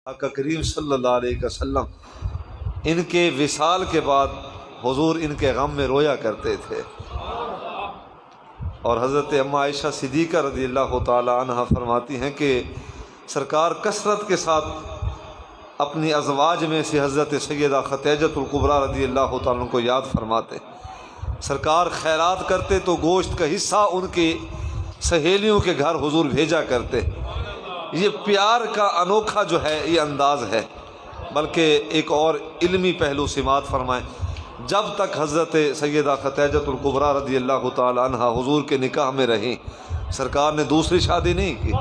آقا کریم صلی اللہ علیہ وسلم ان کے وصال کے بعد حضور ان کے غم میں رویا کرتے تھے، اور حضرت اماں عائشہ صدیقہ رضی اللہ تعالی عنہ فرماتی ہیں کہ سرکار کثرت کے ساتھ اپنی ازواج میں سے حضرت سیدہ خدیجۃ الکبریٰ رضی اللہ تعالیٰ عنہ کو یاد فرماتے۔ سرکار خیرات کرتے تو گوشت کا حصہ ان کی سہیلیوں کے گھر حضور بھیجا کرتے۔ یہ پیار کا انوکھا جو ہے یہ انداز ہے، بلکہ ایک اور علمی پہلو سماعت فرمائیں۔ جب تک حضرت سیدہ خدیجۃ الکبریٰ رضی اللہ تعالی عنہ حضور کے نکاح میں رہیں، سرکار نے دوسری شادی نہیں کی،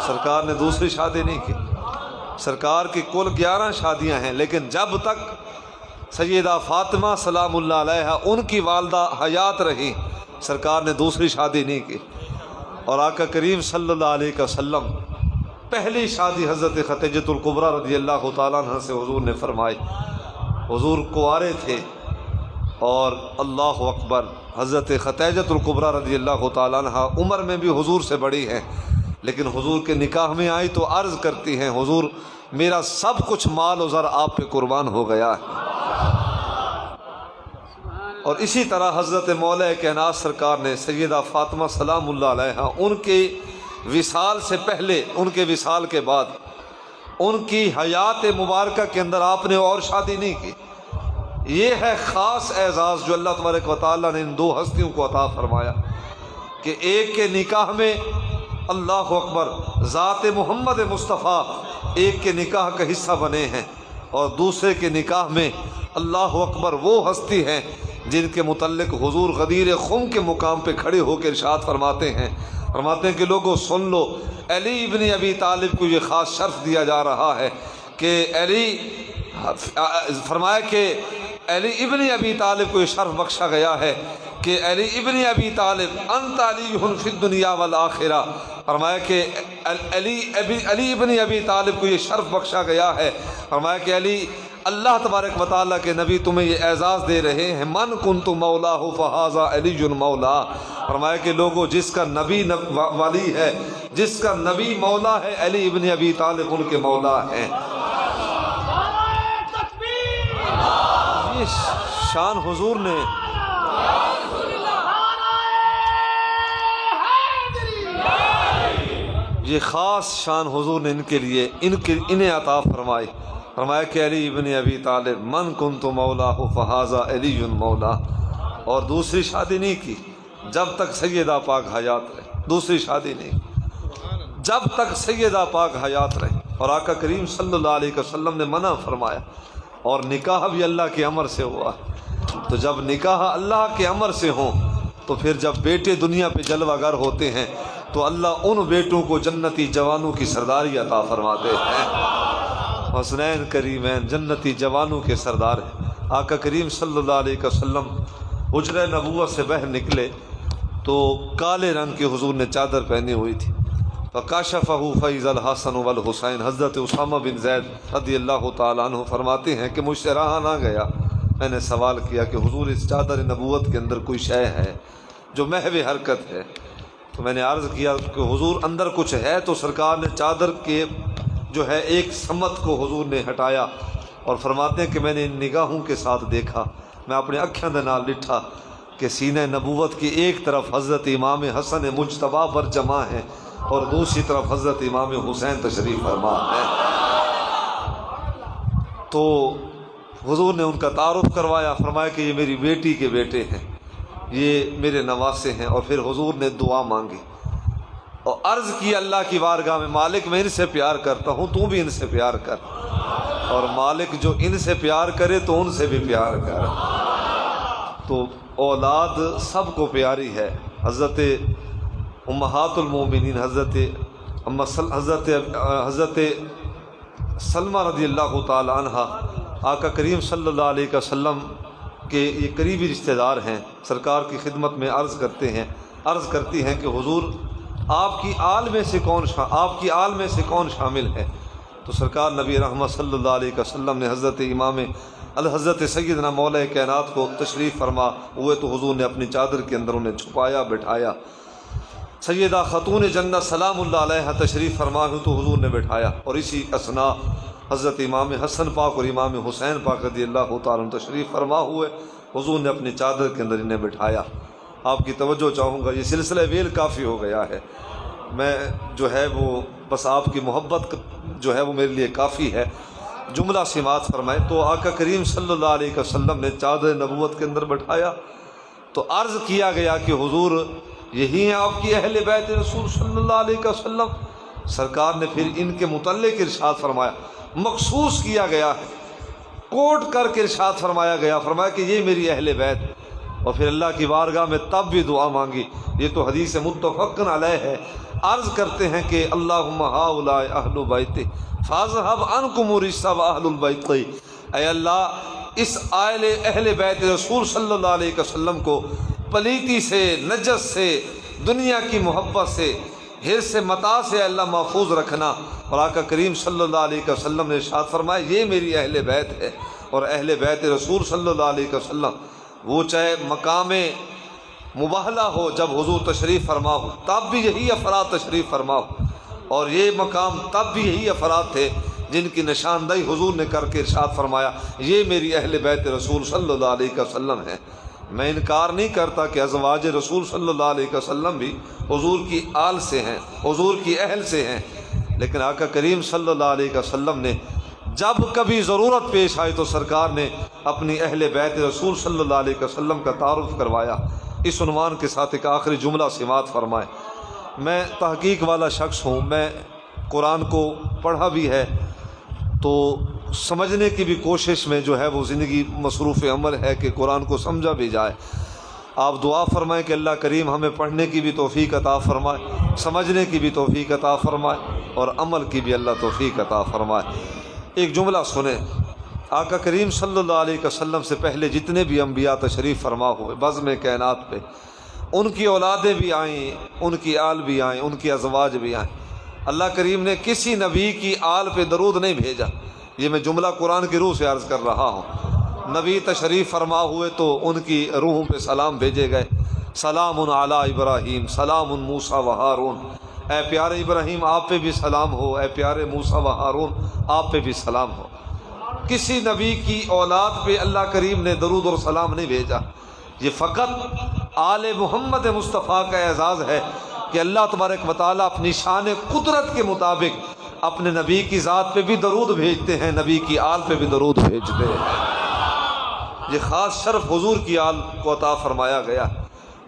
سرکار نے دوسری شادی نہیں کی۔ سرکار کی کل 11 شادیاں ہیں، لیکن جب تک سیدہ فاطمہ سلام اللہ علیہا ان کی والدہ حیات رہی، سرکار نے دوسری شادی نہیں کی۔ اور آقا کریم صلی اللہ علیہ وسلم پہلی شادی حضرت خدیجۃ الکبریٰ رضی اللہ تعالیٰ عنہ سے حضور نے فرمائی۔ حضور کنوارے تھے، اور اللہ اکبر، حضرت خدیجۃ الکبریٰ رضی اللہ تعالیٰ عنہ عمر میں بھی حضور سے بڑی ہیں، لیکن حضور کے نکاح میں آئی تو عرض کرتی ہیں، حضور میرا سب کچھ مال و زر آپ پہ قربان ہو گیا ہے۔ اور اسی طرح حضرت مولا کائنات سرکار نے سیدہ فاطمہ سلام اللہ علیہا ان کے وصال سے پہلے، ان کے وصال کے بعد، ان کی حیات مبارکہ کے اندر آپ نے اور شادی نہیں کی۔ یہ ہے خاص اعزاز جو اللہ تبارک و تعالیٰ نے ان دو ہستیوں کو عطا فرمایا کہ ایک کے نکاح میں اللہ اکبر ذات محمد مصطفیٰ ایک کے نکاح کا حصہ بنے ہیں، اور دوسرے کے نکاح میں اللہ اکبر وہ ہستی ہیں جن کے متعلق حضور غدیر خم کے مقام پہ کھڑے ہو کے ارشاد فرماتے ہیں کہ لوگوں سن لو، علی ابن ابی طالب کو یہ خاص شرف دیا جا رہا ہے کہ فرمایا کہ علی ابن ابی طالب کو یہ شرف بخشا گیا ہے کہ علی ابن ابی طالب انت علی فی الدنیا والآخرہ۔ فرمایا کہ علی ابن ابی طالب کو یہ شرف بخشا گیا ہے، فرمایا کہ علی اللہ تبارک و تعالیٰ کے نبی تمہیں یہ اعزاز دے رہے ہیں، من کنت مولاہ فہذا علی مولا۔ فرمایا کہ لوگوں جس کا نبی ولی ہے، جس کا نبی مولا ہے، علی ابن ابی طالب ان کے مولا ہیں۔ یہ شان حضور نے، یہ خاص شان حضور نے ان کے لیے انہیں عطا فرمائی۔ فرمایا کہ علی ابن ابی طالب من کنت مولاہ فہذا علی مولا، اور دوسری شادی نہیں کی جب تک سیدہ پاک حیات رہے، دوسری شادی نہیں جب تک سیدہ پاک حیات رہے۔ اور آقا کریم صلی اللہ علیہ وسلم نے منع فرمایا، اور نکاح بھی اللہ کے امر سے ہوا۔ تو جب نکاح اللہ کے امر سے ہوں تو پھر جب بیٹے دنیا پہ جلوہ گر ہوتے ہیں تو اللہ ان بیٹوں کو جنتی جوانوں کی سرداری عطا فرماتے ہیں۔ حسنین کریمین جنتی جوانوں کے سردار ہیں۔ آقا کریم صلی اللہ علیہ وسلم حجرہ نبوت سے باہر نکلے تو کالے رنگ کی حضور نے چادر پہنی ہوئی تھی، فَكَشَفَهُ فَإِذَا الْحَسَنُ وَالْحُسَيْنُ۔ حضرت اسامہ بن زید رضی اللہ تعالیٰ عنہ فرماتے ہیں کہ مجھ سے رہا نہ گیا، میں نے سوال کیا کہ حضور اس چادر نبوت کے اندر کوئی شے ہے جو محو حرکت ہے؟ تو میں نے عرض کیا کہ حضور اندر کچھ ہے، تو سرکار نے چادر کے جو ہے ایک سمت کو حضور نے ہٹایا، اور فرماتے ہیں کہ میں نے ان نگاہوں کے ساتھ دیکھا، میں اپنے اکھیاں دے نال ڈٹھا کہ سینہ نبوت کی ایک طرف حضرت امام حسن مجتبیٰ پر جمع ہے، اور دوسری طرف حضرت امام حسین تشریف فرما ہے۔ تو حضور نے ان کا تعارف کروایا، فرمایا کہ یہ میری بیٹی کے بیٹے ہیں، یہ میرے نواسے ہیں، اور پھر حضور نے دعا مانگی اور عرض کی اللہ کی بارگاہ میں، مالک میں ان سے پیار کرتا ہوں، تو بھی ان سے پیار کر، اور مالک جو ان سے پیار کرے تو ان سے بھی پیار کر۔ تو اولاد سب کو پیاری ہے۔ حضرت امہات المومنین حضرت سلمہ رضی اللہ تعالی عنہ آقا کریم صلی اللہ علیہ وسلم کے یہ قریبی رشتہ دار ہیں، سرکار کی خدمت میں عرض کرتی ہیں کہ حضور آپ کی آل میں سے کون شامل ہے؟ تو سرکار نبی رحمت صلی اللہ علیہ وسلم نے حضرت امام الحضرت سیدنا مولا کائنات کو تشریف فرما ہوئے تو حضور نے اپنی چادر کے اندر انہیں چھپایا، بٹھایا۔ سیدہ خاتون جنت سلام اللہ علیہ تشریف فرما ہوئی تو حضور نے بٹھایا، اور اسی اثنا حضرت امام حسن پاک اور امام حسین پاک رضی اللہ تعالیٰ عنہ تشریف فرما ہوئے، حضور نے اپنی چادر کے اندر انہیں بٹھایا۔ آپ کی توجہ چاہوں گا، یہ سلسلہ ویل کافی ہو گیا ہے، میں جو ہے وہ بس آپ کی محبت جو ہے وہ میرے لیے کافی ہے۔ جملہ سماعت فرمائے تو آقا کریم صلی اللہ علیہ وسلم نے چادر نبوت کے اندر بٹھایا تو عرض کیا گیا کہ حضور یہی ہیں آپ کی اہل بیت رسول صلی اللہ علیہ وسلم؟ سرکار نے پھر ان کے متعلق ارشاد فرمایا، مخصوص کیا گیا ہے، کوٹ کر کے ارشاد فرمایا گیا، فرمایا کہ یہ میری اہل بیت، اور پھر اللہ کی بارگاہ میں تب بھی دعا مانگی۔ یہ تو حدیث متفق علیہ ہے۔ عرض کرتے ہیں کہ اللہم ہؤلاء اہل بیت فاذھب عنکم الرجس واہل البیت، اے اللہ اس اہل بیت رسول صلی اللہ علیہ وسلم کو پلیتی سے، نجس سے، دنیا کی محبت سے، حرص سے، متاع سے اللہ محفوظ رکھنا۔ اور آقا کریم صلی اللہ علیہ وسلم نے ارشاد فرمایا یہ میری اہل بیت ہے۔ اور اہل بیت رسول صلی اللہ علیہ وسلم وہ چاہے مقام مباہلہ ہو، جب حضور تشریف فرما ہو تب بھی یہی افراد تشریف فرما ہو، اور یہ مقام تب بھی یہی افراد تھے جن کی نشاندہی حضور نے کر کے ارشاد فرمایا یہ میری اہل بیت رسول صلی اللہ علیہ وسلم ہے۔ میں انکار نہیں کرتا کہ ازواج رسول صلی اللہ علیہ وسلم بھی حضور کی آل سے ہیں، حضور کی اہل سے ہیں، لیکن آقا کریم صلی اللہ علیہ وسلم نے جب کبھی ضرورت پیش آئی تو سرکار نے اپنی اہل بیت رسول صلی اللہ علیہ وسلم کا تعارف کروایا۔ اس عنوان کے ساتھ ایک آخری جملہ سماعت فرمائیں۔ میں تحقیق والا شخص ہوں، میں قرآن کو پڑھا بھی ہے تو سمجھنے کی بھی کوشش میں جو ہے وہ زندگی مصروف عمل ہے کہ قرآن کو سمجھا بھی جائے۔ آپ دعا فرمائیں کہ اللہ کریم ہمیں پڑھنے کی بھی توفیق عطا فرمائے، سمجھنے کی بھی توفیق عطا فرمائے، اور عمل کی بھی اللہ توفیق عطا فرمائے۔ ایک جملہ سنیں، آقا کریم صلی اللہ علیہ وسلم سے پہلے جتنے بھی انبیاء تشریف فرما ہوئے بزم کائنات پہ، ان کی اولادیں بھی آئیں، ان کی آل بھی آئیں، ان کی ازواج بھی آئیں، اللہ کریم نے کسی نبی کی آل پہ درود نہیں بھیجا۔ یہ میں جملہ قرآن کی روح سے عرض کر رہا ہوں۔ نبی تشریف فرما ہوئے تو ان کی روحوں پہ سلام بھیجے گئے، سلام علی ابراہیم، سلام موسیٰ و ہارون، اے پیارے ابراہیم آپ پہ بھی سلام ہو، اے پیارے موسیٰ و ہارون آپ پہ بھی سلام ہو۔ کسی نبی کی اولاد پہ اللہ کریم نے درود اور سلام نہیں بھیجا۔ یہ فقط آل محمد مصطفیٰ کا اعزاز ہے کہ اللہ تبارک و تعالیٰ اپنی شان قدرت کے مطابق اپنے نبی کی ذات پہ بھی درود بھیجتے ہیں، نبی کی آل پہ بھی درود بھیجتے ہیں۔ یہ خاص شرف حضور کی آل کو عطا فرمایا گیا،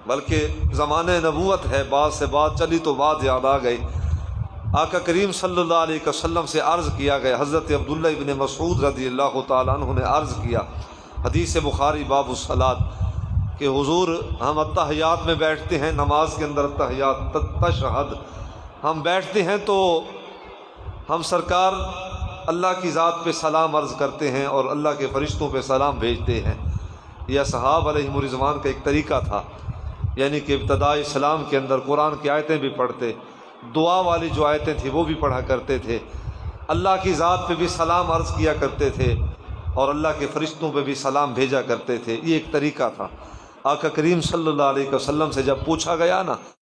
بلکہ زمانہ نبوت ہے، بعد سے بات چلی تو بات یاد آ گئی۔ آقا کریم صلی اللہ علیہ وسلم سے عرض کیا گیا، حضرت عبداللہ ابن مسعود رضی اللہ تعالیٰ عنہ نے عرض کیا، حدیث بخاری باب الصلاۃ، کہ حضور ہم التحیات میں بیٹھتے ہیں، نماز کے اندر التحیات تشہد ہم بیٹھتے ہیں تو ہم سرکار اللہ کی ذات پہ سلام عرض کرتے ہیں اور اللہ کے فرشتوں پہ سلام بھیجتے ہیں۔ یہ اصحاب علیہم الرضوان کا ایک طریقہ تھا، یعنی کہ ابتدائی اسلام کے اندر قرآن کی آیتیں بھی پڑھتے، دعا والی جو آیتیں تھیں وہ بھی پڑھا کرتے تھے، اللہ کی ذات پہ بھی سلام عرض کیا کرتے تھے اور اللہ کے فرشتوں پہ بھی سلام بھیجا کرتے تھے۔ یہ ایک طریقہ تھا۔ آقا کریم صلی اللہ علیہ وسلم سے جب پوچھا گیا نا